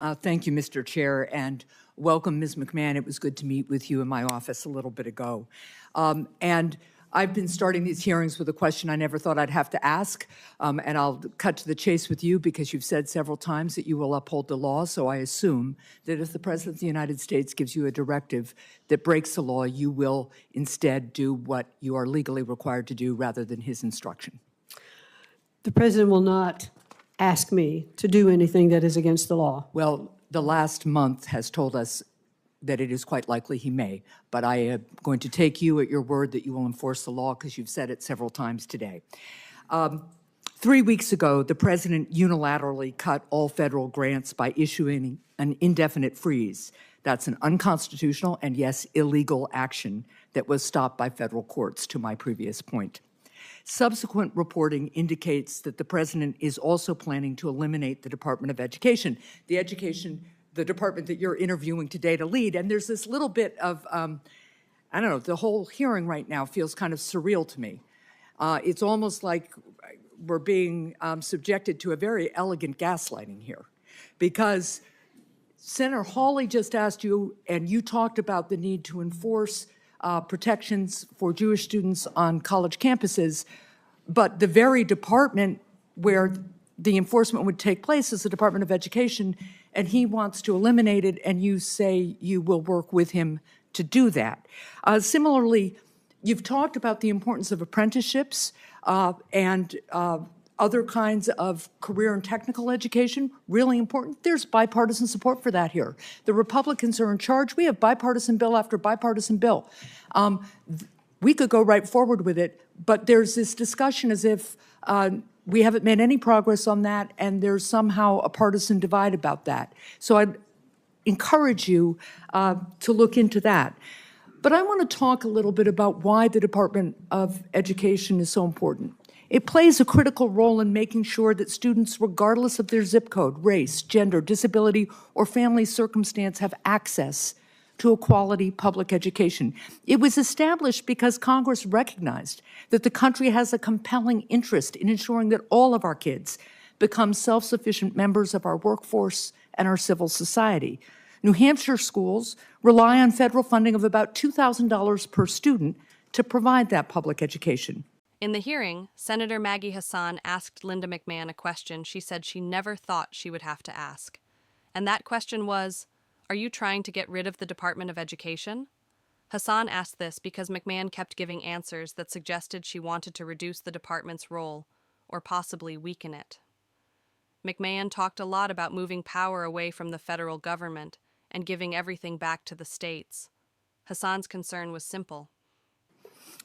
Thank you, Mr. Chair, and welcome, Ms. McMahon. It was good to meet with you in my office a little bit ago. And I've been starting these hearings with a question I never thought I'd have to ask, and I'll cut to the chase with you because you've said several times that you will uphold the law, so I assume that if the President of the United States gives you a directive that breaks the law, you will instead do what you are legally required to do rather than his instruction. The President will not ask me to do anything that is against the law. Well, the last month has told us that it is quite likely he may, but I am going to take you at your word that you will enforce the law because you've said it several times today. 3 weeks ago, the President unilaterally cut all federal grants by issuing an indefinite freeze. That's an unconstitutional and, yes, illegal action that was stopped by federal courts, to my previous point. Subsequent reporting indicates that the President is also planning to eliminate the Department of Education, the department that you're interviewing today to lead. And there's this little bit of, I don't know, the whole hearing right now feels kind of surreal to me. It's almost like we're being subjected to a very elegant gaslighting here, because Senator Hawley just asked you, and you talked about the need to enforce protections for Jewish students on college campuses, but the very department where the enforcement would take place is the Department of Education, and he wants to eliminate it, and you say you will work with him to do that. Similarly, you've talked about the importance of apprenticeships and other kinds of career and technical education, really important. There's bipartisan support for that here. The Republicans are in charge. We have bipartisan bill after bipartisan bill. We could go right forward with it, but there's this discussion as if we haven't made any progress on that, and there's somehow a partisan divide about that. So I'd encourage you to look into that. But I want to talk a little bit about why the Department of Education is so important. It plays a critical role in making sure that students, regardless of their zip code, race, gender, disability, or family circumstance, have access to a quality public education. It was established because Congress recognized that the country has a compelling interest in ensuring that all of our kids become self-sufficient members of our workforce and our civil society. New Hampshire schools rely on federal funding of about $2,000 per student to provide that public education. In the hearing, Senator Maggie Hassan asked Linda McMahon a question she said she never thought she would have to ask. And that question was, are you trying to get rid of the Department of Education? Hassan asked this because McMahon kept giving answers that suggested she wanted to reduce the department's role, or possibly weaken it. McMahon talked a lot about moving power away from the federal government and giving everything back to the states. Hassan's concern was simple.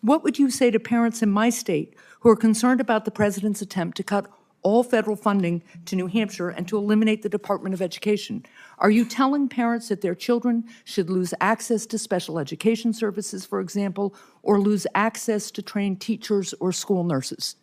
What would you say to parents in my state who are concerned about the President's attempt to cut all federal funding to New Hampshire and to eliminate the Department of Education? Are you telling parents that their children should lose access to special education services, for example, or lose access to trained teachers or school nurses?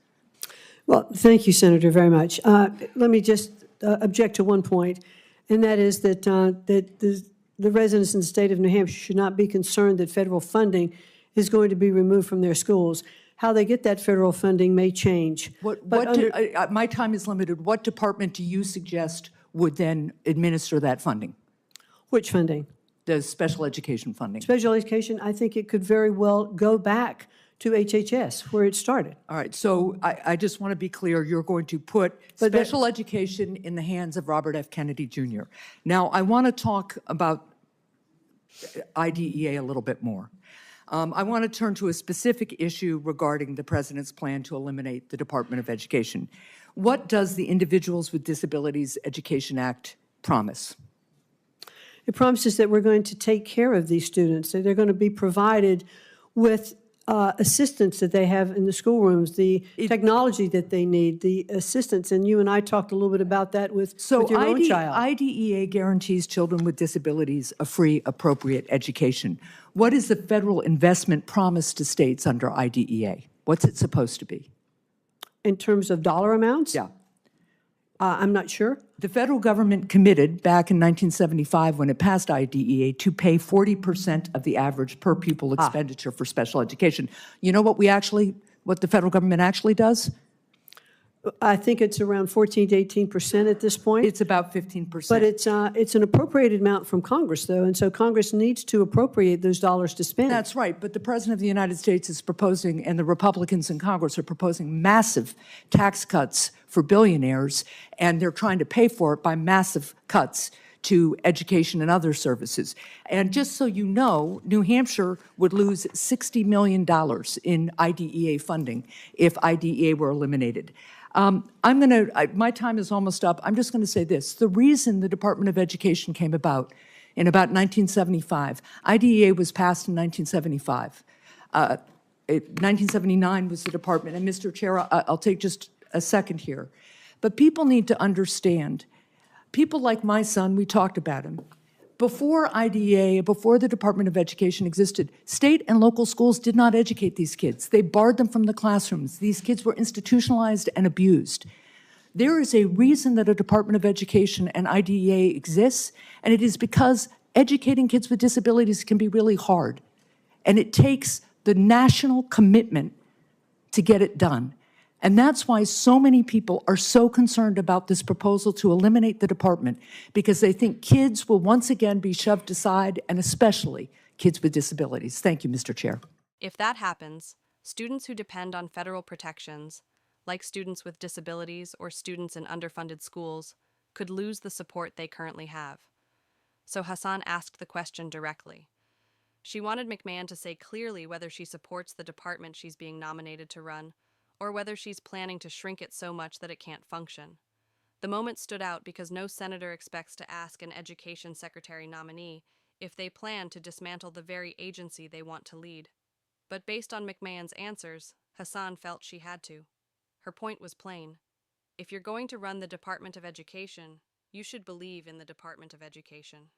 Well, thank you, Senator, very much. Let me just object to one point, and that is that, the residents in the state of New Hampshire should not be concerned that federal funding is going to be removed from their schools. How they get that federal funding may change. My time is limited. What department do you suggest would then administer that funding? Which funding? The special education funding. Special education, I think it could very well go back to HHS, where it started. All right, so I just want to be clear, you're going to put special education in the hands of Robert F. Kennedy Jr. Now, I want to talk about IDEA a little bit more. I want to turn to a specific issue regarding the President's plan to eliminate the Department of Education. What does the Individuals with Disabilities Education Act promise? It promises that we're going to take care of these students, that they're going to be provided with assistance that they have in the schoolrooms, the technology that they need, the assistance. And you and I talked a little bit about that with your own child. IDEA guarantees children with disabilities a free, appropriate education. What is the federal investment promised to states under IDEA? What's it supposed to be? In terms of dollar amounts? Yeah. I'm not sure. The federal government committed back in 1975 when it passed IDEA to pay 40% of the average per pupil expenditure for special education. You know what the federal government actually does? I think it's around 14 to 18% at this point. It's about 15%. But it's an appropriated amount from Congress, though, and so Congress needs to appropriate those dollars to spend. That's right, but the President of the United States is proposing, and the Republicans in Congress are proposing massive tax cuts for billionaires, and they're trying to pay for it by massive cuts to education and other services. And just so you know, New Hampshire would lose $60 million in IDEA funding if IDEA were eliminated. My time is almost up. I'm just going to say this. The reason the Department of Education came about in about 1975, IDEA was passed in 1975. 1979 was the department. And Mr. Chair, I'll take just a second here. But people need to understand, people like my son, we talked about him. Before IDEA, before the Department of Education existed, state and local schools did not educate these kids. They barred them from the classrooms. These kids were institutionalized and abused. There is a reason that a Department of Education and IDEA exists, and it is because educating kids with disabilities can be really hard. And it takes the national commitment to get it done. And that's why so many people are so concerned about this proposal to eliminate the department, because they think kids will once again be shoved aside, and especially kids with disabilities. Thank you, Mr. Chair. If that happens, students who depend on federal protections, like students with disabilities or students in underfunded schools, could lose the support they currently have. So Hassan asked the question directly. She wanted McMahon to say clearly whether she supports the department she's being nominated to run, or whether she's planning to shrink it so much that it can't function. The moment stood out because no senator expects to ask an education secretary nominee if they plan to dismantle the very agency they want to lead. But based on McMahon's answers, Hassan felt she had to. Her point was plain. If you're going to run the Department of Education, you should believe in the Department of Education.